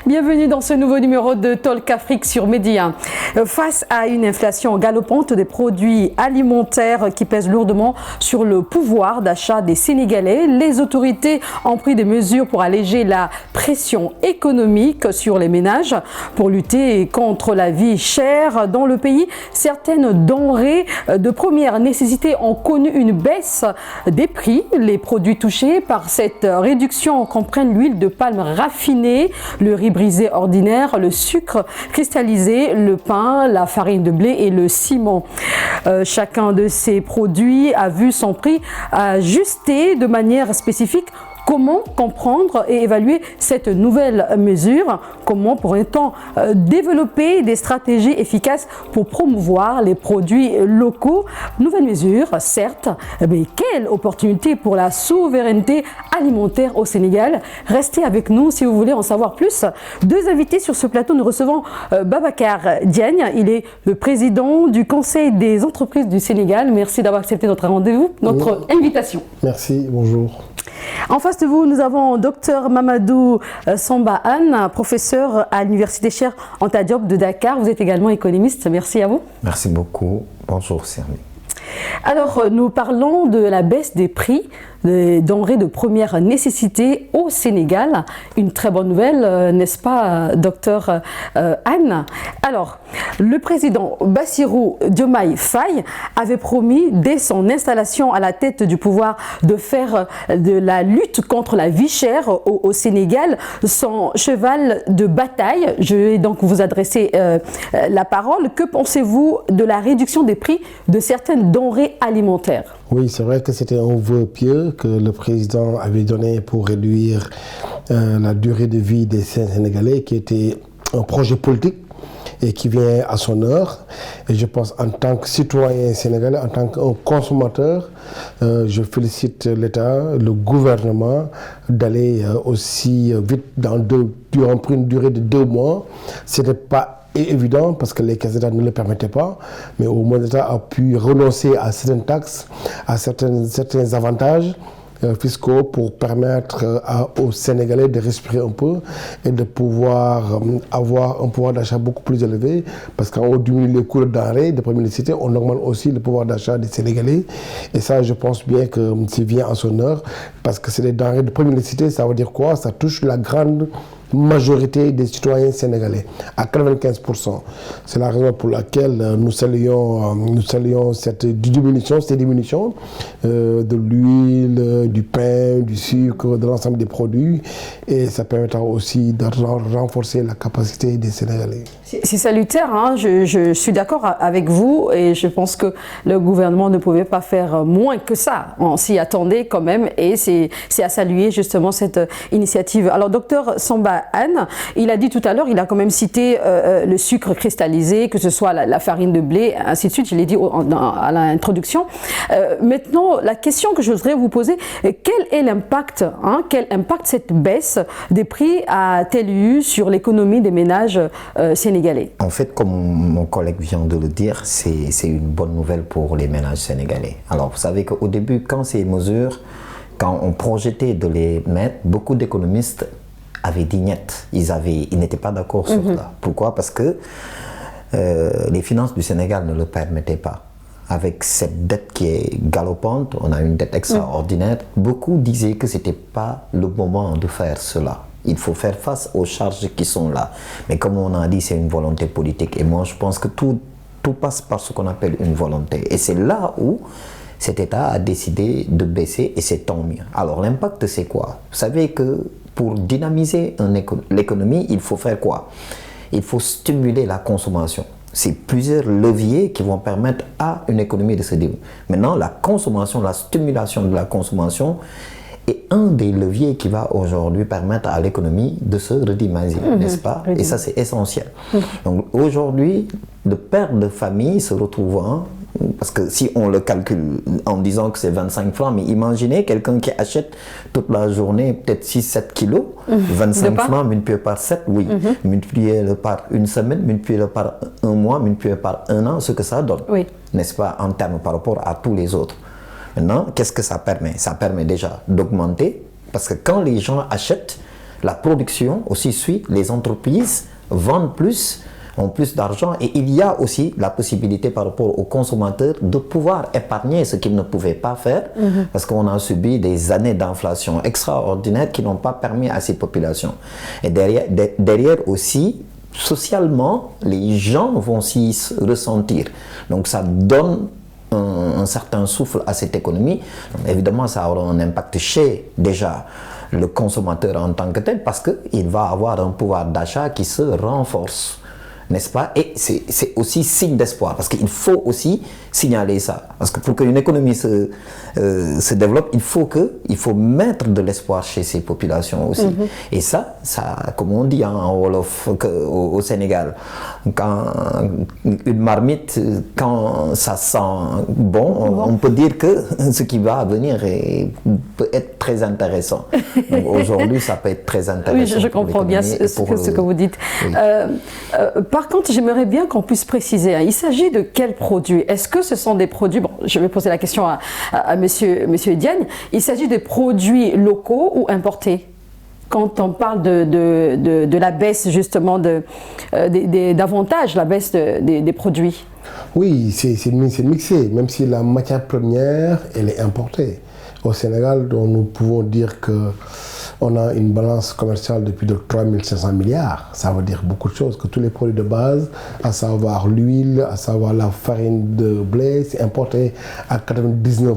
Bienvenue dans ce nouveau numéro de Talk Afrique sur Média. Face à une inflation galopante des produits alimentaires qui pèse lourdement sur le pouvoir d'achat des Sénégalais, les autorités ont pris des mesures pour alléger la pression économique sur les ménages. Pour lutter contre la vie chère dans le pays, certaines denrées de première nécessité ont connu une baisse des prix. Les produits touchés par cette réduction comprennent l'huile de palme raffinée, le riz brisé ordinaire, le sucre cristallisé, le pain, la farine de blé et le ciment. Chacun de ces produits a vu son prix ajusté de manière spécifique. Comment comprendre et évaluer cette nouvelle mesure? Comment pourrait-on développer des stratégies efficaces pour promouvoir les produits locaux? Nouvelle mesure, certes, mais quelle opportunité pour la souveraineté alimentaire au Sénégal? Restez avec nous si vous voulez en savoir plus. Deux invités sur ce plateau, nous recevons Babacar Diagne. Il est le président du Conseil des entreprises du Sénégal. Merci d'avoir accepté notre rendez-vous, notre invitation. Merci, bonjour. En face de vous, nous avons Dr Mamadou Samba Anne, professeur à l'Université Cheikh Anta Diop de Dakar. Vous êtes également économiste. Merci à vous. Merci beaucoup. Bonjour, Sermi. Alors, nous parlons de la baisse des prix des denrées de première nécessité au Sénégal. Une très bonne nouvelle, n'est-ce pas, docteur Anne? Alors, le président Bassirou Diomaye Faye avait promis dès son installation à la tête du pouvoir de faire de la lutte contre la vie chère au Sénégal son cheval de bataille. Je vais donc vous adresser la parole. Que pensez-vous de la réduction des prix de certaines denrées alimentaires? Oui, c'est vrai que c'était un vœu pieux que le président avait donné pour réduire la durée de vie des Sénégalais, qui était un projet politique et qui vient à son heure. Et je pense, en tant que citoyen sénégalais, en tant que consommateur, je félicite l'État, le gouvernement d'aller aussi vite durant une durée de 2 mois. Ce n'était pas évident parce que les caisses d'État ne le permettaient pas, mais au moins l'État a pu renoncer à certaines taxes, à certains avantages fiscaux pour permettre aux Sénégalais de respirer un peu et de pouvoir avoir un pouvoir d'achat beaucoup plus élevé, parce qu'on diminue les coûts de denrées de première nécessité, on augmente aussi le pouvoir d'achat des Sénégalais, et ça je pense bien que c'est vient en son heure, parce que c'est des denrées de première nécessité. Ça veut dire quoi? Ça touche la grande majorité des citoyens sénégalais, à 95%. C'est la raison pour laquelle nous saluons cette diminution de l'huile, du pain, du sucre, de l'ensemble des produits, et ça permettra aussi de renforcer la capacité des Sénégalais. C'est salutaire, hein? Je suis d'accord avec vous, et je pense que le gouvernement ne pouvait pas faire moins que ça. On s'y attendait quand même, et c'est à saluer justement cette initiative. Alors, docteur Samba Anne, il a dit tout à l'heure, il a quand même cité le sucre cristallisé, que ce soit la farine de blé, ainsi de suite, je l'ai dit à l'introduction. Maintenant, la question que je voudrais vous poser, quel est l'impact, quel impact cette baisse des prix a-t-elle eu sur l'économie des ménages sénégalais? En fait, comme mon collègue vient de le dire, c'est une bonne nouvelle pour les ménages sénégalais. Alors, vous savez qu'au début, quand on projetait de les mettre, beaucoup d'économistes avaient dit niet. Ils n'étaient pas d'accord sur ça. Pourquoi? Parce que les finances du Sénégal ne le permettaient pas. Avec cette dette qui est galopante, on a une dette extraordinaire. Beaucoup disaient que ce n'était pas le moment de faire cela. Il faut faire face aux charges qui sont là. Mais comme on a dit, c'est une volonté politique. Et moi, je pense que tout passe par ce qu'on appelle une volonté. Et c'est là où cet État a décidé de baisser, et c'est tant mieux. Alors, l'impact, c'est quoi? Vous savez que pour dynamiser l'économie, il faut faire quoi? Il faut stimuler la consommation. C'est plusieurs leviers qui vont permettre à une économie de se développer. Maintenant, la consommation, la stimulation de la consommation est un des leviers qui va aujourd'hui permettre à l'économie de se redynamiser, n'est-ce pas? Et ça, c'est essentiel. Donc aujourd'hui, le père de famille se retrouvant, parce que si on le calcule en disant que c'est 25 francs, mais imaginez quelqu'un qui achète toute la journée peut-être 6-7 kilos, 25 francs multiplié par 7, oui, multiplié par une semaine, multiplié par un mois, multiplié par un an, ce que ça donne, n'est-ce pas, en termes par rapport à tous les autres. Maintenant, qu'est-ce que ça permet? Ça permet déjà d'augmenter, parce que quand les gens achètent, la production aussi suit, les entreprises vendent plus, ont plus d'argent et il y a aussi la possibilité par rapport aux consommateurs de pouvoir épargner ce qu'ils ne pouvaient pas faire parce qu'on a subi des années d'inflation extraordinaires qui n'ont pas permis à ces populations. Et derrière aussi, socialement, les gens vont s'y ressentir. Donc ça donne un certain souffle à cette économie. Donc, évidemment, ça aura un impact chez déjà le consommateur en tant que tel parce qu'il va avoir un pouvoir d'achat qui se renforce. N'est-ce pas? Et c'est aussi signe d'espoir, parce qu'il faut aussi signaler ça. Parce que pour qu'une économie se développe, il faut mettre de l'espoir chez ces populations aussi. Et ça, comme on dit en Wolof au Sénégal, quand une marmite, quand ça sent bon, on peut dire que ce qui va venir peut être très intéressant. Donc aujourd'hui, ça peut être très intéressant. Oui, je comprends bien ce que vous dites. Oui. Par contre, j'aimerais bien qu'on puisse préciser, il s'agit de quels produits? Est-ce que ce sont des produits, bon, je vais poser la question à monsieur Diagne, il s'agit de produits locaux ou importés? Quand on parle de la baisse justement d'avantages, la baisse des produits. Oui, c'est mixé, même si la matière première, elle est importée. Au Sénégal, nous pouvons dire qu'on a une balance commerciale de plus de 3 500 milliards. Ça veut dire beaucoup de choses, que tous les produits de base, à savoir l'huile, à savoir la farine de blé, c'est importé à 99%.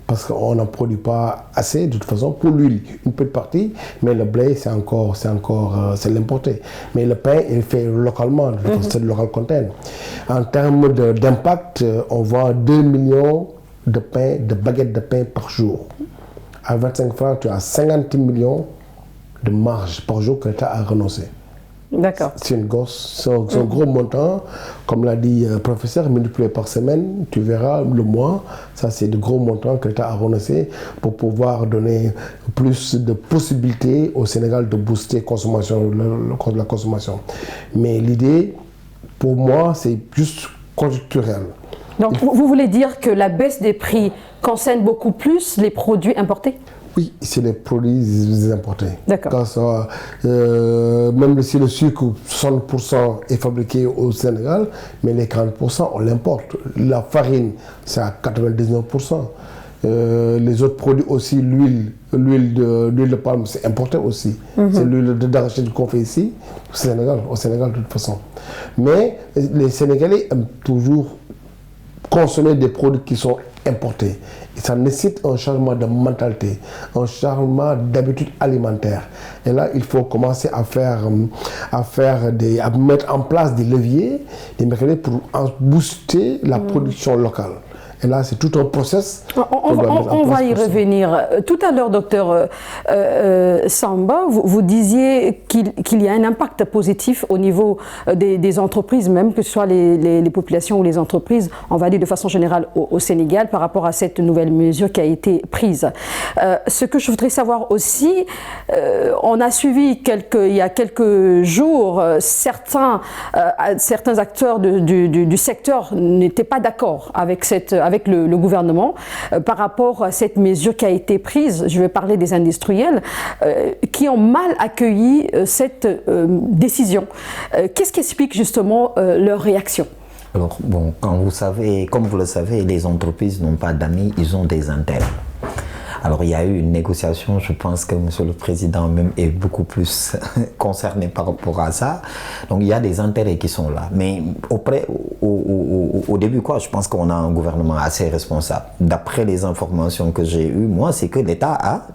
Parce qu'on n'en produit pas assez, de toute façon, pour l'huile, une petite partie, mais le blé, c'est l'importé. Mais le pain, il est fait localement, c'est le local content. En termes d'impact, on vend 2 millions de baguettes de pain par jour. À 25 francs, tu as 50 millions de marge par jour que l'État a renoncé. D'accord. C'est un gros montant. Comme l'a dit le professeur, multiplié par semaine, tu verras le mois. Ça, c'est de gros montants que l'État a renoncé pour pouvoir donner plus de possibilités au Sénégal de booster la consommation. Mais l'idée, pour moi, c'est juste conjoncturel. Donc, vous voulez dire que la baisse des prix concerne beaucoup plus les produits importés? Oui, c'est les produits importés. D'accord. Même si le sucre, 60% est fabriqué au Sénégal, mais les 40%, on l'importe. La farine, c'est à 99%. Les autres produits aussi, l'huile de palme, c'est importé aussi. C'est l'huile d'arachide qu'on fait ici, au Sénégal de toute façon. Mais les Sénégalais aiment toujours consommer des produits qui sont importés. Et ça nécessite un changement de mentalité, un changement d'habitude alimentaire. Et là, il faut commencer à mettre en place des leviers, des mécanismes pour booster la production locale. Et là, c'est tout un process. On va y revenir. Tout à l'heure, docteur Samba, vous disiez qu'il y a un impact positif au niveau des entreprises, même que ce soit les populations ou les entreprises, on va dire de façon générale au Sénégal, par rapport à cette nouvelle mesure qui a été prise. Ce que je voudrais savoir aussi, on a suivi il y a quelques jours, certains acteurs du secteur n'étaient pas d'accord avec le gouvernement par rapport à cette mesure qui a été prise. Je vais parler des industriels qui ont mal accueilli cette décision. Qu'est-ce qui explique justement leur réaction? Alors, bon, comme vous le savez, les entreprises n'ont pas d'amis, ils ont des intérêts. Alors, il y a eu une négociation, je pense que M. le Président même est beaucoup plus concerné par rapport à ça. Donc, il y a des intérêts qui sont là. Mais au début, je pense qu'on a un gouvernement assez responsable. D'après les informations que j'ai eues, moi, c'est que l'État a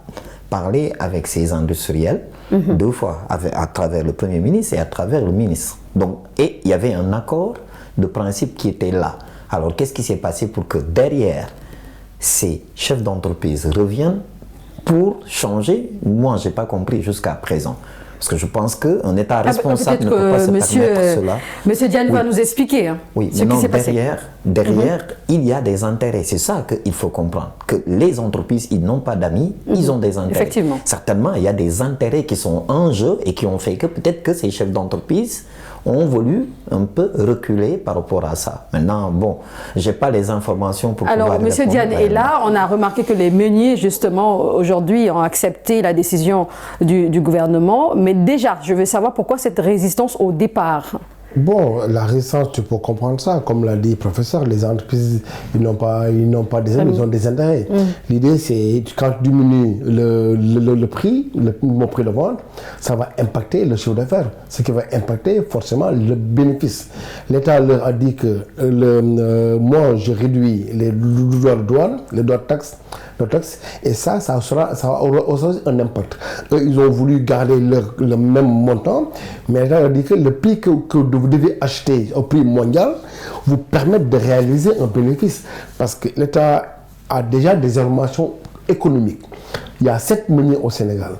parlé avec ses industriels 2 fois, à travers le Premier ministre et à travers le ministre. Donc, et il y avait un accord de principe qui était là. Alors, qu'est-ce qui s'est passé pour que derrière ces chefs d'entreprise reviennent pour changer? Moi, je n'ai pas compris jusqu'à présent. Parce que je pense qu'un État responsable ne peut pas se permettre cela. Monsieur Diagne va nous expliquer oui, ce qui s'est passé. Derrière, il y a des intérêts. C'est ça qu'il faut comprendre. Que les entreprises, ils n'ont pas d'amis, ils ont des intérêts. Effectivement. Certainement, il y a des intérêts qui sont en jeu et qui ont fait que peut-être que ces chefs d'entreprise ont voulu un peu reculer par rapport à ça. Maintenant, bon, j'ai pas les informations pour pouvoir Alors, Monsieur Diane, et là, on a remarqué que les meuniers, justement, aujourd'hui, ont accepté la décision du gouvernement. Mais déjà, je veux savoir pourquoi cette résistance au départ. Bon, la résistance, tu peux comprendre ça. Comme l'a dit le professeur, les entreprises, ils n'ont pas des aides, ils ont des intérêts. L'idée, c'est quand tu diminues le prix, mon prix de vente, ça va impacter le chiffre d'affaires, ce qui va impacter forcément le bénéfice. L'État leur a dit que moi, je réduis les droits de douane, les droits de taxes, et ça aura aussi un impact. Eux, ils ont voulu garder le même montant, mais l'État a dit que le prix que vous devez acheter au prix mondial vous permet de réaliser un bénéfice, parce que l'État a déjà des informations économiques. Il y a 7 meuniers au Sénégal.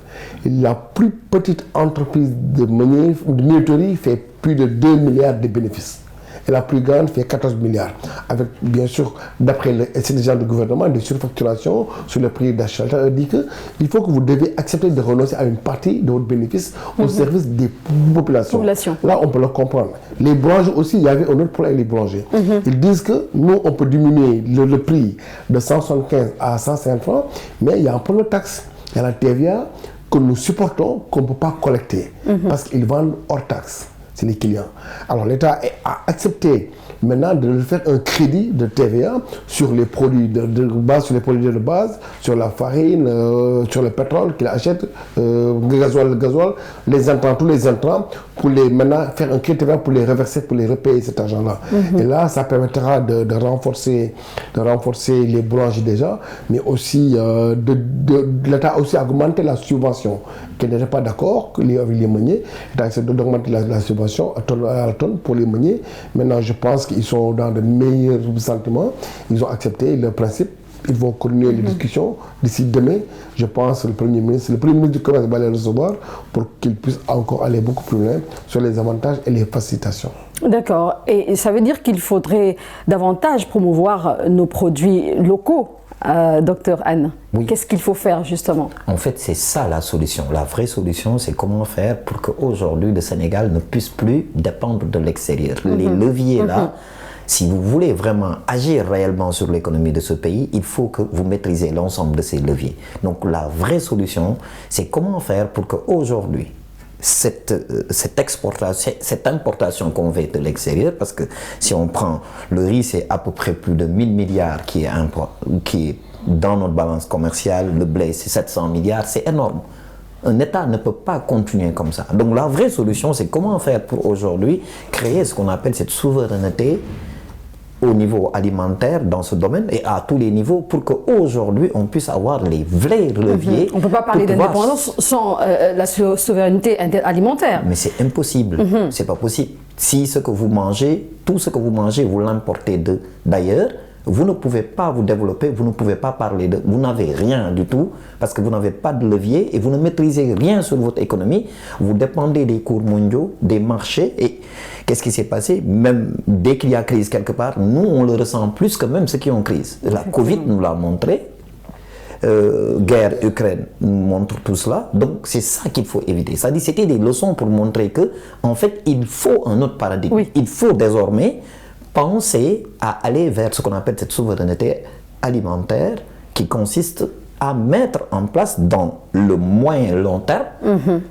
La plus petite entreprise de menuiserie fait plus de 2 milliards de bénéfices. Et la plus grande fait 14 milliards. Avec, bien sûr, d'après les gens du gouvernement, des surfacturations sur le prix d'achat. Ça dit qu'il faut que vous devez accepter de renoncer à une partie de votre bénéfice au service des populations. Là, on peut le comprendre. Les boulangers aussi, il y avait un autre problème avec les boulangers. Ils disent que nous, on peut diminuer le prix de 175 à 150 francs, mais il y a un problème de taxe. Il y a la TVA que nous supportons, qu'on ne peut pas collecter, parce qu'ils vendent hors taxe. C'est les clients. Alors l'État a accepté maintenant de faire un crédit de TVA sur les produits de base, sur la farine, sur le pétrole qu'il achète, le gasoil, les intrants, tous les intrants, pour maintenant faire un crédit de TVA pour les reverser, pour les repayer cet argent-là. Et là, ça permettra de renforcer les boulangers déjà, mais aussi l'État a aussi augmenté la subvention, qui n'était pas d'accord avec les meuniers. L'État a accepté d'augmenter la subvention à la tonne pour les meuniers. Maintenant, je pense qu'ils sont dans de meilleurs sentiments. Ils ont accepté le principe. Ils vont continuer les discussions. D'ici demain, je pense que le Premier ministre du Commerce va les recevoir pour qu'ils puissent encore aller beaucoup plus loin sur les avantages et les facilitations. D'accord. Et ça veut dire qu'il faudrait davantage promouvoir nos produits locaux, Docteur Anne. Oui. Qu'est-ce qu'il faut faire justement? En fait, c'est ça la solution. La vraie solution, c'est comment faire pour qu'aujourd'hui le Sénégal ne puisse plus dépendre de l'extérieur. Les leviers là, si vous voulez vraiment agir réellement sur l'économie de ce pays, il faut que vous maîtrisez l'ensemble de ces leviers. Donc la vraie solution, c'est comment faire pour qu'aujourd'hui, cette importation qu'on fait de l'extérieur, parce que si on prend le riz, c'est à peu près plus de 1000 milliards qui est dans notre balance commerciale, le blé c'est 700 milliards, c'est énorme. Un État ne peut pas continuer comme ça. Donc la vraie solution, c'est comment faire pour aujourd'hui créer ce qu'on appelle cette souveraineté au niveau alimentaire dans ce domaine et à tous les niveaux pour qu'aujourd'hui on puisse avoir les vrais leviers. On ne peut pas parler d'indépendance sans la souveraineté alimentaire. Mais c'est impossible, c'est pas possible. Si ce que vous mangez, tout ce que vous mangez, vous l'importez d'ailleurs, vous ne pouvez pas vous développer, vous ne pouvez pas parler vous n'avez rien du tout parce que vous n'avez pas de levier et vous ne maîtrisez rien sur votre économie. Vous dépendez des cours mondiaux, des marchés et qu'est-ce qui s'est passé? Même dès qu'il y a crise quelque part, nous on le ressent plus que même ceux qui ont crise. La Covid nous l'a montré, guerre Ukraine nous montre tout cela, donc c'est ça qu'il faut éviter. C'est-à-dire c'était des leçons pour montrer que en fait il faut un autre paradigme. Oui. Il faut désormais penser à aller vers ce qu'on appelle cette souveraineté alimentaire qui consiste à mettre en place dans le moyen long terme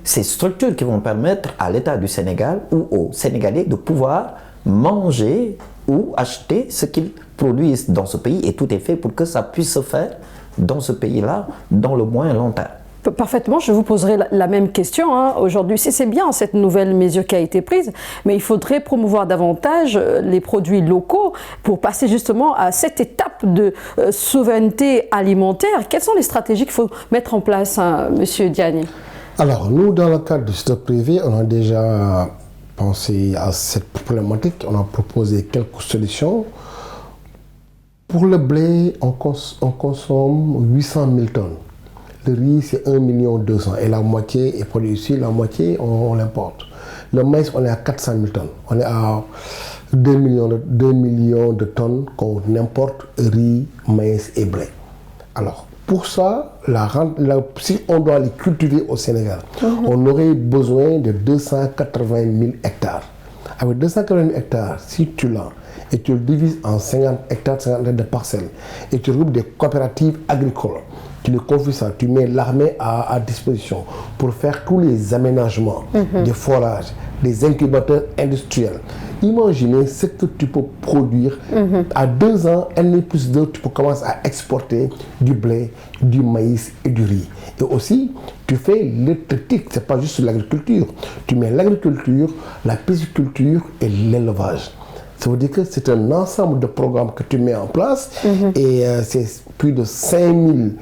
ces structures qui vont permettre à l'État du Sénégal ou aux Sénégalais de pouvoir manger ou acheter ce qu'ils produisent dans ce pays et tout est fait pour que ça puisse se faire dans ce pays-là dans le moyen long terme. Parfaitement, je vous poserai la même question aujourd'hui. C'est bien cette nouvelle mesure qui a été prise, mais il faudrait promouvoir davantage les produits locaux pour passer justement à cette étape de souveraineté alimentaire. Quelles sont les stratégies qu'il faut mettre en place, Monsieur Diagne? Alors, nous, dans le cadre du secteur privé, on a déjà pensé à cette problématique. On a proposé quelques solutions. Pour le blé, on consomme 800 000 tonnes. Le riz, c'est 1,2 million et la moitié est produite ici, la moitié, on l'importe. Le maïs, on est à 400 000 tonnes. On est à 2 millions de tonnes qu'on importe, riz, maïs et blé. Alors, pour ça, si on doit les cultiver au Sénégal, on aurait besoin de 280 000 hectares. Avec 280 hectares, si tu l'as, et tu le divises en 50 hectares de parcelles, et tu regroupes des coopératives agricoles, tu les confies ça, tu mets l'armée à disposition pour faire tous les aménagements, des forages, des incubateurs industriels. Imaginez ce que tu peux produire. À 2 ans, N plus 2, tu peux commencer à exporter du blé, du maïs et du riz. Et aussi, tu fais l'électrique, ce n'est pas juste l'agriculture. Tu mets l'agriculture, la pisciculture et l'élevage. Ça veut dire que c'est un ensemble de programmes que tu mets en place et c'est plus de 5000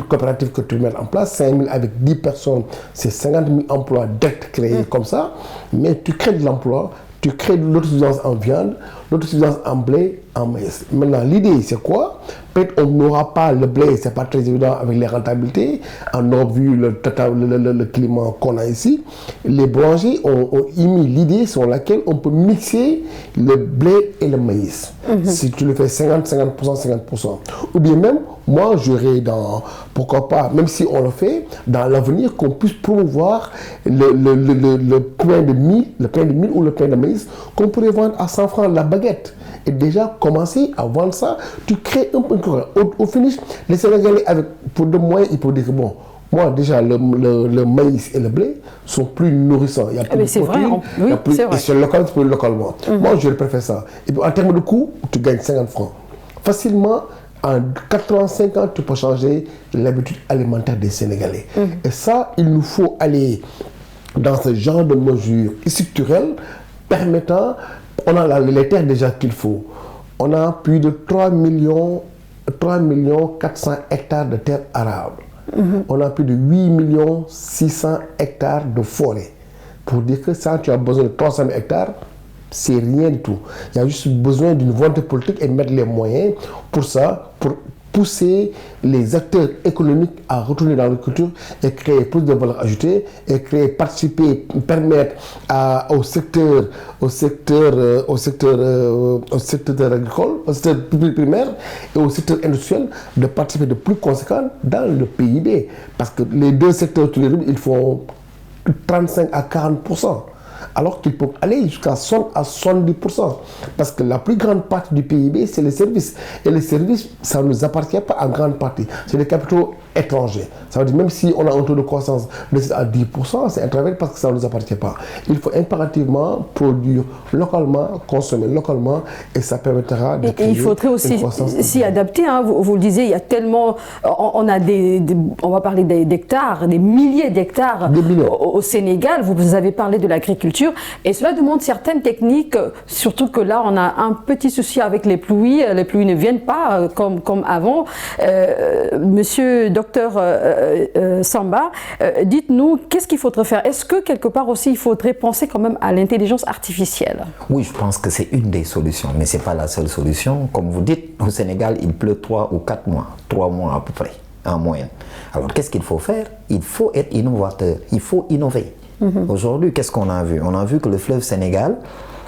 coopératives que tu mets en place, 5000 avec 10 personnes, c'est 50 000 emplois directs créés comme ça, mais tu crées de l'emploi, tu crées de l'autosuffisance en viande, l'autosuffisance en blé, en maïs. Maintenant, l'idée, c'est quoi? Peut-être on n'aura pas le blé, c'est pas très évident avec les rentabilités. On a vu le climat qu'on a ici. Les boulangers ont émis l'idée sur laquelle on peut mixer le blé et le maïs. Si tu le fais 50%. Ou bien même, moi, j'aurais pourquoi pas, même si on le fait, dans l'avenir, qu'on puisse promouvoir le pain de mil ou le pain de maïs qu'on pourrait vendre à 100 francs la baguette. Et déjà commencer à vendre ça, tu crées un peu. Au finish, les Sénégalais, pour de moyens, ils peuvent dire que bon, moi déjà, le maïs et le blé sont plus nourrissants. Il y a plus de protéines, et c'est local, c'est plus localement. Moi, je préfère ça. Et puis en termes de coût, tu gagnes 50 francs. Facilement, en 85 ans, tu peux changer l'habitude alimentaire des Sénégalais. Et ça, il nous faut aller dans ce genre de mesures structurelles permettant. On a les terres déjà qu'il faut. On a plus de 3 400 hectares de terres arables. On a plus de 8 600 hectares de forêt. Pour dire que ça, tu as besoin de 300 hectares, c'est rien du tout. Il y a juste besoin d'une volonté politique et mettre les moyens pour ça, pour pousser les acteurs économiques à retourner dans l'agriculture et créer plus de valeur ajoutée et participer, permettre au secteur agricole, au secteur public primaire et au secteur industriel de participer de plus conséquent dans le PIB. Parce que les deux secteurs, ils font 35 à 40%. Alors qu'ils peuvent aller jusqu'à 100 à 70%. Parce que la plus grande partie du PIB, c'est les services. Et les services, ça ne nous appartient pas en grande partie. C'est des capitaux étrangers. Ça veut dire même si on a un taux de croissance de 6 à 10%, c'est un travail parce que ça ne nous appartient pas. Il faut impérativement produire localement, consommer localement, et ça permettra de créer il faudrait aussi s'y adapter. Hein. Vous le disiez, il y a tellement... On va parler d'hectares, des milliers d'hectares au Sénégal. Vous avez parlé de l'agriculture. Et cela demande certaines techniques, surtout que là, on a un petit souci avec les pluies. Les pluies ne viennent pas comme avant. Monsieur Docteur Samba, dites-nous, qu'est-ce qu'il faudrait faire? Est-ce que quelque part aussi, il faudrait penser quand même à l'intelligence artificielle? Oui, je pense que c'est une des solutions, mais ce n'est pas la seule solution. Comme vous dites, au Sénégal, il pleut 3 ou 4 mois, 3 mois à peu près, en moyenne. Alors, qu'est-ce qu'il faut faire? Il faut être innovateur, il faut innover. Aujourd'hui, qu'est-ce qu'on a vu? On a vu que le fleuve Sénégal,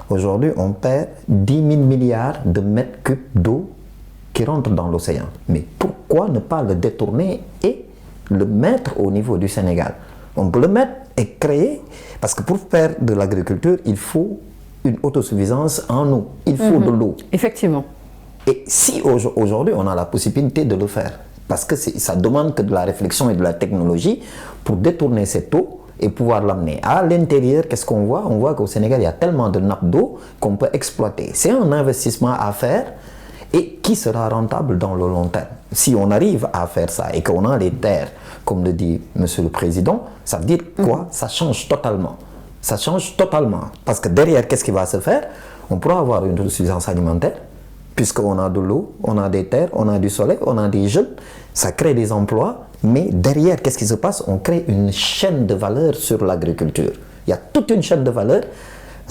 aujourd'hui, on perd 10 000 milliards de mètres cubes d'eau qui rentrent dans l'océan. Mais pourquoi ne pas le détourner et le mettre au niveau du Sénégal? On peut le mettre et créer, parce que pour faire de l'agriculture, il faut une autosuffisance en eau. Il faut de l'eau. Effectivement. Et si aujourd'hui, on a la possibilité de le faire, parce que ça demande que de la réflexion et de la technologie pour détourner cette eau et pouvoir l'amener à l'intérieur. Qu'est-ce qu'on voit? On voit qu'au Sénégal, il y a tellement de nappes d'eau qu'on peut exploiter. C'est un investissement à faire et qui sera rentable dans le long terme. Si on arrive à faire ça et qu'on a les terres, comme le dit Monsieur le Président, ça veut dire quoi? Ça change totalement. Ça change totalement. Parce que derrière, qu'est-ce qui va se faire? On pourra avoir une autosuffisance alimentaire, puisqu'on a de l'eau, on a des terres, on a du soleil, on a des jeunes. Ça crée des emplois. Mais derrière, qu'est-ce qui se passe? On crée une chaîne de valeur sur l'agriculture. Il y a toute une chaîne de valeur.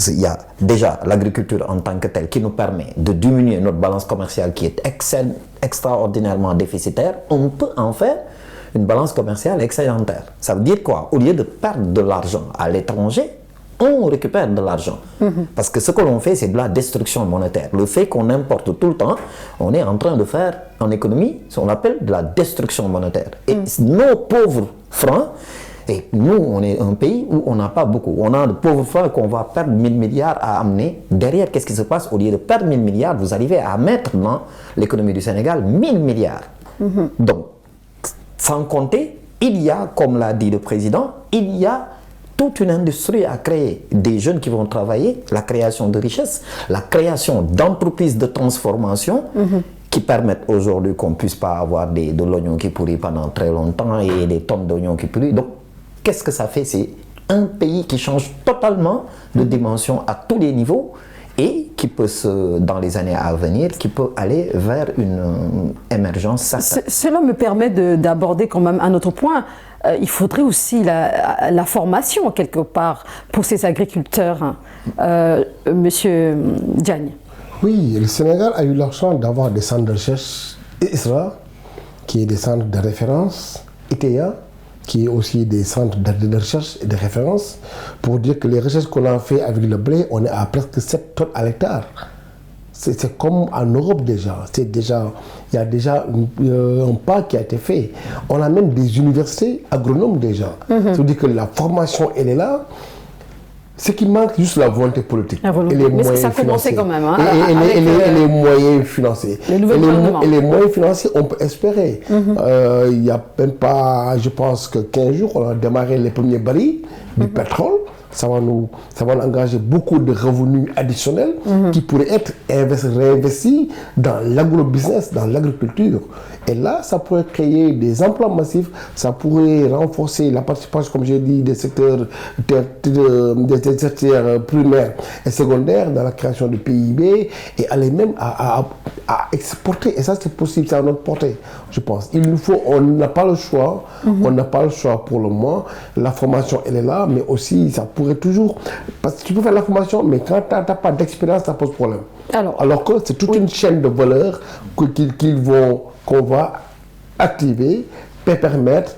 Il y a déjà l'agriculture en tant que telle qui nous permet de diminuer notre balance commerciale qui est extraordinairement déficitaire. On peut en faire une balance commerciale excédentaire. Ça veut dire quoi? Au lieu de perdre de l'argent à l'étranger, on récupère de l'argent. Parce que ce que l'on fait, c'est de la destruction monétaire. Le fait qu'on importe tout le temps, on est en train de faire en économie ce qu'on appelle de la destruction monétaire. Et nos pauvres francs, Et nous, on est un pays où on n'a pas beaucoup. On a de pauvres frères qu'on va perdre 1000 milliards à amener. Derrière, qu'est-ce qui se passe? Au lieu de perdre 1000 milliards, vous arrivez à mettre dans l'économie du Sénégal 1000 milliards. Donc, sans compter, il y a, comme l'a dit le président, il y a toute une industrie à créer, des jeunes qui vont travailler, la création de richesses, la création d'entreprises de transformation qui permettent aujourd'hui qu'on ne puisse pas avoir de l'oignon qui pourrit pendant très longtemps et des tonnes d'oignons qui pourrissent. Donc, qu'est-ce que ça fait? C'est un pays qui change totalement de dimension à tous les niveaux et qui peut, dans les années à venir, qui peut aller vers une émergence certaine. Cela me permet d'aborder quand même un autre point. Il faudrait aussi la formation quelque part pour ces agriculteurs. Monsieur Diagne. Oui, le Sénégal a eu la chance d'avoir des centres de recherche, ISRA, qui est des centres de référence, ITEA, qui est aussi des centres de recherche et de référence, pour dire que les recherches qu'on a fait avec le blé, on est à presque 7 tonnes à l'hectare. C'est comme en Europe déjà. Il y a déjà un pas qui a été fait. On a même des universités agronomes déjà. Ça veut dire que la formation, elle est là. Ce qui manque, juste la volonté politique. Et les moyens ça a commencé quand même. Hein, et les moyens financiers. Et les moyens financiers, on peut espérer. Il n'y a même pas, je pense que 15 jours, on a démarré les premiers barils du pétrole. Ça va nous engager beaucoup de revenus additionnels qui pourraient être réinvestis dans l'agro-business, dans l'agriculture. Et là, ça pourrait créer des emplois massifs, ça pourrait renforcer la participation, comme j'ai dit, des secteurs primaires et secondaires dans la création du PIB et aller même à exporter. Et ça, c'est possible, c'est à notre portée, je pense. On n'a pas le choix, on n'a pas le choix pour le moment. La formation, elle est là, mais aussi, ça pourrait toujours... Parce que tu peux faire la formation, mais quand tu n'as pas d'expérience, ça pose problème. Alors que c'est toute une chaîne de valeurs qu'on va activer, permettre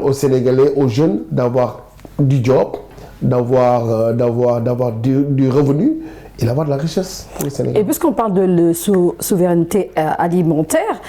aux Sénégalais, aux jeunes d'avoir du job, d'avoir du revenu et d'avoir de la richesse pour les Sénégalais. Et puisqu'on parle de souveraineté alimentaire,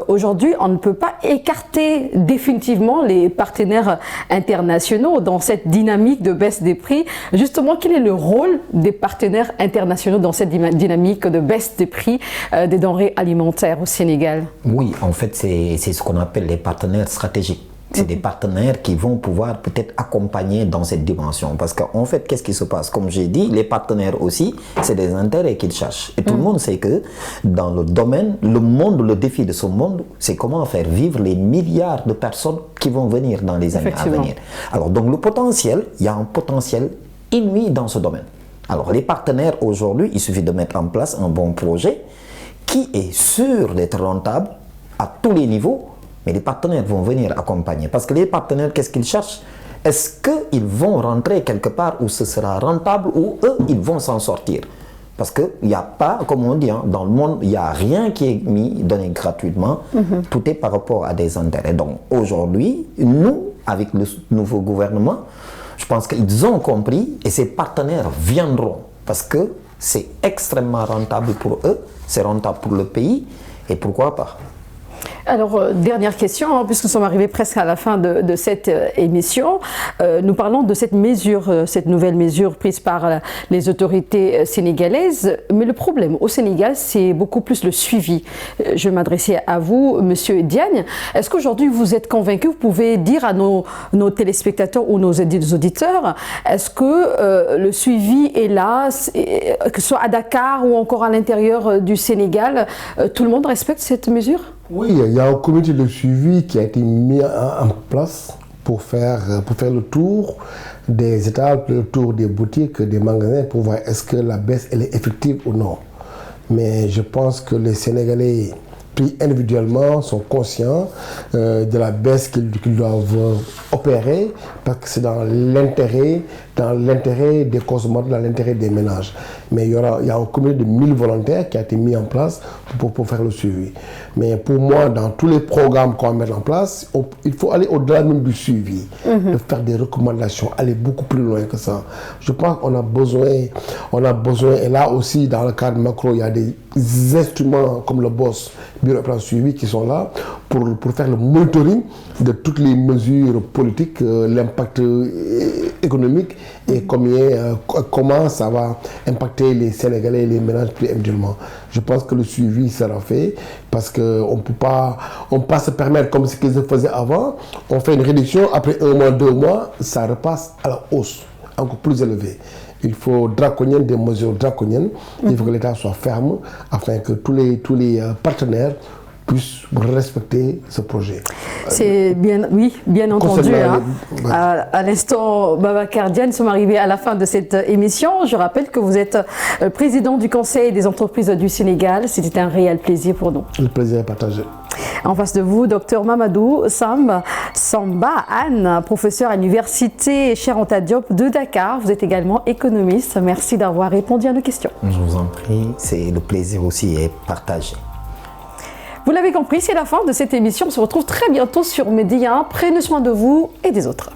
aujourd'hui, on ne peut pas écarter définitivement les partenaires internationaux dans cette dynamique de baisse des prix. Justement, quel est le rôle des partenaires internationaux dans cette dynamique de baisse des prix des denrées alimentaires au Sénégal? Oui, en fait, c'est ce qu'on appelle les partenaires stratégiques. C'est des partenaires qui vont pouvoir peut-être accompagner dans cette dimension. Parce qu'en fait, qu'est-ce qui se passe? Comme j'ai dit, les partenaires aussi, c'est des intérêts qu'ils cherchent. Et tout le monde sait que dans le domaine, le défi de ce monde, c'est comment faire vivre les milliards de personnes qui vont venir dans les années à venir. Alors, donc le potentiel, il y a un potentiel inouï dans ce domaine. Alors, les partenaires aujourd'hui, il suffit de mettre en place un bon projet qui est sûr d'être rentable à tous les niveaux. Mais les partenaires vont venir accompagner. Parce que les partenaires, qu'est-ce qu'ils cherchent? Est-ce qu'ils vont rentrer quelque part où ce sera rentable ou eux, ils vont s'en sortir? Parce qu'il n'y a pas, comme on dit, dans le monde, il n'y a rien qui est donné gratuitement. Tout est par rapport à des intérêts. Donc aujourd'hui, nous, avec le nouveau gouvernement, je pense qu'ils ont compris et ces partenaires viendront. Parce que c'est extrêmement rentable pour eux, c'est rentable pour le pays et pourquoi pas? Alors, dernière question, puisque nous sommes arrivés presque à la fin de cette émission. Nous parlons de cette mesure, cette nouvelle mesure prise par les autorités sénégalaises. Mais le problème au Sénégal, c'est beaucoup plus le suivi. Je vais m'adresser à vous, Monsieur Diagne. Est-ce qu'aujourd'hui, vous êtes convaincu? Vous pouvez dire à nos téléspectateurs ou nos auditeurs, est-ce que le suivi est là, que ce soit à Dakar ou encore à l'intérieur du Sénégal, tout le monde respecte cette mesure? Oui, il y a un comité de suivi qui a été mis en place pour faire le tour des étapes, le tour des boutiques, des magasins, pour voir est-ce que la baisse elle est effective ou non. Mais je pense que les Sénégalais, pris individuellement, sont conscients de la baisse qu'ils doivent opérer parce que c'est dans l'intérêt des consommateurs, dans l'intérêt des ménages. Mais il y a un comité de 1000 volontaires qui a été mis en place pour faire le suivi. Mais pour moi, dans tous les programmes qu'on va mettre en place, il faut aller au-delà même du suivi, de faire des recommandations, aller beaucoup plus loin que ça. Je pense qu'on a besoin, et là aussi, dans le cadre macro, il y a des instruments comme le BOSS, Bureau de plan suivi, qui sont là pour faire le monitoring de toutes les mesures politiques, l'impact l'impact économique et comment ça va impacter les Sénégalais et les ménages plus individuellement. Je pense que le suivi sera fait parce qu'on ne peut pas se permettre comme ce qu'ils faisaient avant. On fait une réduction, après 1 mois, 2 mois, ça repasse à la hausse, encore plus élevée. Il faut des mesures draconiennes. Il faut que l'État soit ferme afin que tous les partenaires puissent respecter ce projet. C'est bien, oui, bien entendu. Hein. À l'instant, Babacar Diagne, nous sommes arrivés à la fin de cette émission. Je rappelle que vous êtes président du Conseil des entreprises du Sénégal. C'était un réel plaisir pour nous. Le plaisir est partagé. En face de vous, Dr Mamadou Samba Anne, professeur à l'université Cheikh Anta Diop de Dakar. Vous êtes également économiste. Merci d'avoir répondu à nos questions. Je vous en prie, c'est le plaisir aussi est partagé. Vous l'avez compris, c'est la fin de cette émission. On se retrouve très bientôt sur Média 1. Prenez soin de vous et des autres.